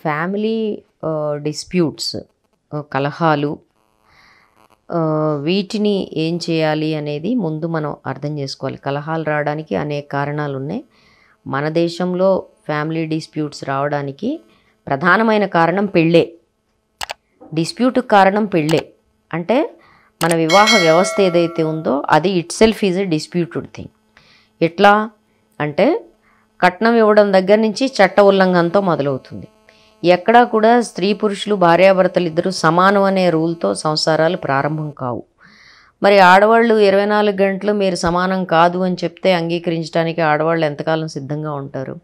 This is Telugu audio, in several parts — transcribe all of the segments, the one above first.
ఫ్యామిలీ డిస్ప్యూట్స్, కలహాలు, వీటిని ఏం చేయాలి అనేది ముందు మనం అర్థం చేసుకోవాలి. కలహాలు రావడానికి అనేక కారణాలు ఉన్నాయి. మన దేశంలో ఫ్యామిలీ డిస్ప్యూట్స్ రావడానికి ప్రధానమైన కారణం పెళ్ళే. డిస్ప్యూట్కి కారణం పెళ్ళే. అంటే మన వివాహ వ్యవస్థ ఏదైతే ఉందో అది it self is a disputed thing. ఎట్లా అంటే కట్నం ఇవ్వడం దగ్గర నుంచి చట్ట ఉల్లంఘనతో మొదలవుతుంది. ఎక్కడా కూడా స్త్రీ పురుషులు భార్యాభర్తలు ఇద్దరు సమానం అనే రూల్తో సంసారాలు ప్రారంభం కావు. మరి ఆడవాళ్ళు 24 గంటలు మీరు సమానం కాదు అని చెప్తే అంగీకరించడానికి ఆడవాళ్ళు ఎంతకాలం సిద్ధంగా ఉంటారు?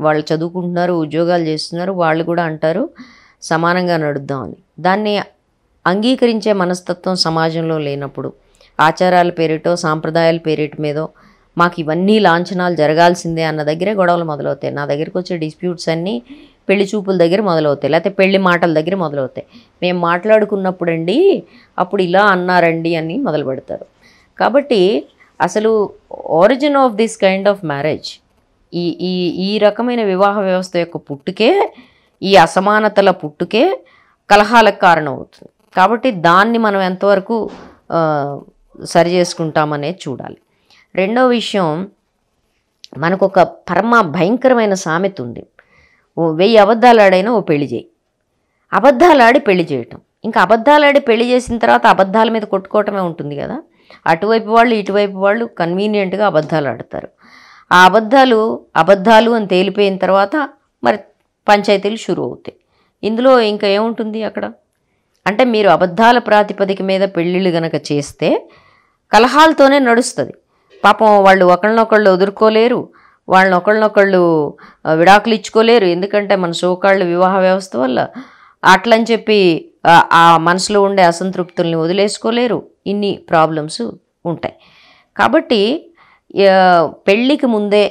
వాళ్ళు చదువుకుంటున్నారు, ఉద్యోగాలు చేస్తున్నారు, వాళ్ళు కూడా అంటారు సమానంగా నడుద్దామని. దాన్ని అంగీకరించే మనస్తత్వం సమాజంలో లేనప్పుడు ఆచారాల పేరిటో సాంప్రదాయాల పేరిట మీదో మాకు ఇవన్నీ లాంఛనాలు జరగాల్సిందే అన్న దగ్గరే గొడవలు మొదలవుతాయి. నా దగ్గరికి వచ్చే డిస్ప్యూట్స్ అన్నీ పెళ్లి చూపుల దగ్గర మొదలవుతాయి, లేకపోతే పెళ్లి మాటల దగ్గర మొదలవుతాయి. మేము మాట్లాడుకున్నప్పుడండి అప్పుడు ఇలా అన్నారండి అని మొదలు పెడతారు. కాబట్టి అసలు origin of this kind of marriage, ఈ ఈ ఈ రకమైన వివాహ వ్యవస్థ యొక్క పుట్టుకే, ఈ అసమానతల పుట్టుకే కలహాలకు కారణం అవుతుంది. కాబట్టి దాన్ని మనం ఎంతవరకు సరి చేసుకుంటామనేది చూడాలి. రెండో విషయం, మనకు ఒక పరమ భయంకరమైన సామెత ఉంది. 1000 అబద్ధాలు ఆడైనా ఓ పెళ్లి చేయి. అబద్ధాలు ఆడి పెళ్లి చేయటం, ఇంకా అబద్ధాలు ఆడి పెళ్లి చేసిన తర్వాత అబద్ధాల మీద కొట్టుకోవటమే ఉంటుంది కదా. అటువైపు వాళ్ళు ఇటువైపు వాళ్ళు కన్వీనియంట్గా అబద్ధాలు ఆడతారు. ఆ అబద్ధాలు అని తేలిపోయిన తర్వాత మరి పంచాయతీలు షురు అవుతాయి. ఇందులో ఇంకా ఏముంటుంది అక్కడ? అంటే మీరు అబద్ధాల ప్రాతిపదిక మీద పెళ్ళిళ్ళు గనక చేస్తే కలహాలతోనే నడుస్తుంది. పాపం వాళ్ళు ఒకళ్ళనొకళ్ళు వదులుకోలేరు, వాళ్ళని ఒకళ్ళనొకళ్ళు విడాకులు ఇచ్చుకోలేరు. ఎందుకంటే మన సోకాళ్ళ వివాహ వ్యవస్థ వల్ల అట్లని చెప్పి ఆ మనసులో ఉండే అసంతృప్తుల్ని వదిలేసుకోలేరు. ఇన్ని ప్రాబ్లమ్స్ ఉంటాయి. కాబట్టి పెళ్ళికి ముందే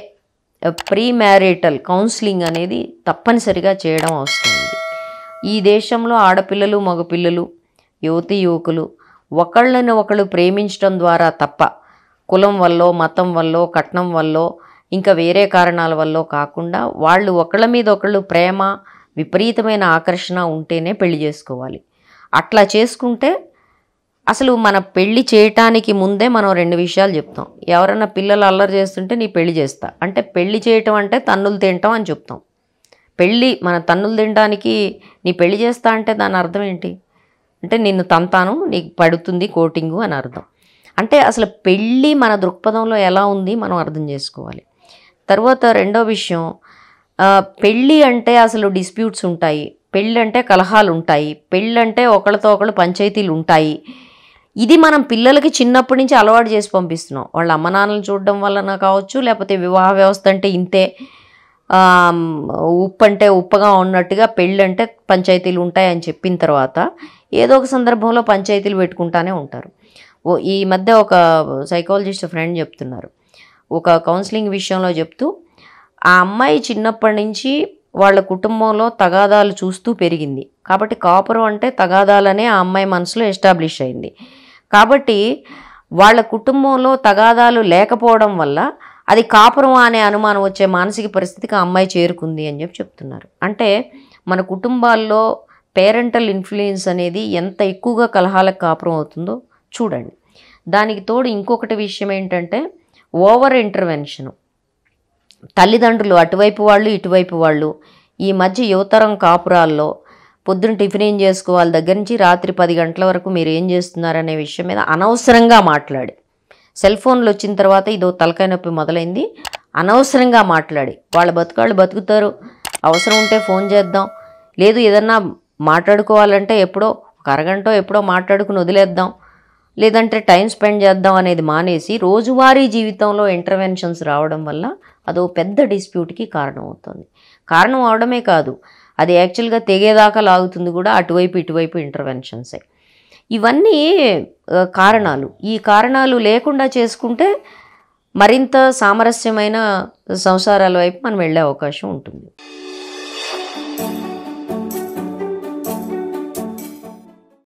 ప్రీ మ్యారిటల్ కౌన్సిలింగ్ అనేది తప్పనిసరిగా చేయడం అవసరం ఉంది. ఈ దేశంలో ఆడపిల్లలు మగపిల్లలు యువతీ యువకులు ఒకళ్ళని ఒకళ్ళు ప్రేమించడం ద్వారా తప్ప కులం వల్లో మతం వల్లో కట్నం వల్లో ఇంకా వేరే కారణాల వల్ల కాకుండా వాళ్ళు ఒకళ్ళ మీద ఒకళ్ళు ప్రేమ విపరీతమైన ఆకర్షణ ఉంటేనే పెళ్లి చేసుకోవాలి. అట్లా చేసుకుంటే అసలు మన పెళ్లి చేయటానికి ముందే మనం 2 విషయాలు చెప్తాం. ఎవరైనా పిల్లలు అల్లరి చేస్తుంటే నీ పెళ్లి చేస్తా అంటే, పెళ్లి చేయటం అంటే తన్నులు తింటాం అని చెప్తాం. మన తన్నులు తినడానికి నీ పెళ్లి చేస్తా అంటే దాని అర్థం ఏంటి? అంటే నిన్ను తంతాను, నీకు పడుతుంది కోటింగు అని అర్థం. అంటే అసలు పెళ్ళి మన దృక్పథంలో ఎలా ఉంది మనం అర్థం చేసుకోవాలి. తర్వాత రెండో విషయం, పెళ్ళి అంటే అసలు డిస్ప్యూట్స్ ఉంటాయి, పెళ్ళి అంటే కలహాలు ఉంటాయి, పెళ్ళి అంటే ఒకళ్ళతో ఒకళ్ళు పంచాయతీలు ఉంటాయి. ఇది మనం పిల్లలకి చిన్నప్పటి నుంచి అలవాటు చేసి పంపిస్తున్నాం. వాళ్ళ అమ్మ నాన్నలు చూడడం వలన కావచ్చు, లేకపోతే వివాహ వ్యవస్థ అంటే ఇంతే, ఉప్పు అంటే ఉప్పగా ఉన్నట్టుగా పెళ్ళి అంటే పంచాయతీలు ఉంటాయని చెప్పిన తర్వాత ఏదో ఒక సందర్భంలో పంచాయతీలు పెట్టుకుంటానే ఉంటారు. ఈ మధ్య ఒక సైకాలజిస్ట్ ఫ్రెండ్ చెప్తున్నారు, ఒక కౌన్సిలింగ్ విషయంలో చెప్తూ, ఆ అమ్మాయి చిన్నప్పటి నుంచి వాళ్ళ కుటుంబంలో తగాదాలు చూస్తూ పెరిగింది. కాబట్టి కాపురం అంటే తగాదాలనే ఆ అమ్మాయి మనసులో ఎస్టాబ్లిష్ అయింది. కాబట్టి వాళ్ళ కుటుంబంలో తగాదాలు లేకపోవడం వల్ల అది కాపురం అనే అనుమానం వచ్చే మానసిక పరిస్థితికి ఆ అమ్మాయి చేరుకుంది అని చెప్తున్నారు. అంటే మన కుటుంబాల్లో పేరెంటల్ ఇన్ఫ్లుయెన్స్ అనేది ఎంత ఎక్కువగా కలహాలకు కాపురం అవుతుందో చూడండి. దానికి తోడు ఇంకొకటి విషయం ఏంటంటే ఓవర్ ఇంటర్వెన్షను. తల్లిదండ్రులు అటువైపు వాళ్ళు ఇటువైపు వాళ్ళు ఈ మధ్య యువతరం కాపురాల్లో పొద్దున్న టిఫిన్ ఏం చేసుకోవాలి దగ్గర నుంచి రాత్రి 10 గంటల వరకు మీరు ఏం చేస్తున్నారనే విషయం మీద అనవసరంగా మాట్లాడి, సెల్ ఫోన్లు వచ్చిన తర్వాత ఇదో తలకాయ నొప్పి మొదలైంది, అనవసరంగా మాట్లాడి వాళ్ళ బతుకాళ్ళు బతుకుతారు. అవసరం ఉంటే ఫోన్ చేద్దాం, లేదు ఏదన్నా మాట్లాడుకోవాలంటే ఎప్పుడో ఒక అరగంటో ఎప్పుడో మాట్లాడుకుని వదిలేద్దాం, లేదంటే టైం స్పెండ్ చేద్దాం అనేది మానేసి రోజువారీ జీవితంలో ఇంటర్వెన్షన్స్ రావడం వల్ల అదో పెద్ద డిస్ప్యూట్కి కారణం అవుతుంది. కారణం అవడమే కాదు, అది యాక్చువల్గా తెగేదాకా లాగుతుంది కూడా, అటువైపు ఇటువైపు ఇంటర్వెన్షన్సే. ఇవన్నీ కారణాలు. ఈ కారణాలు లేకుండా చేసుకుంటే మరింత సామరస్యమైన సంసారాల వైపు మనం వెళ్ళే అవకాశం ఉంటుంది.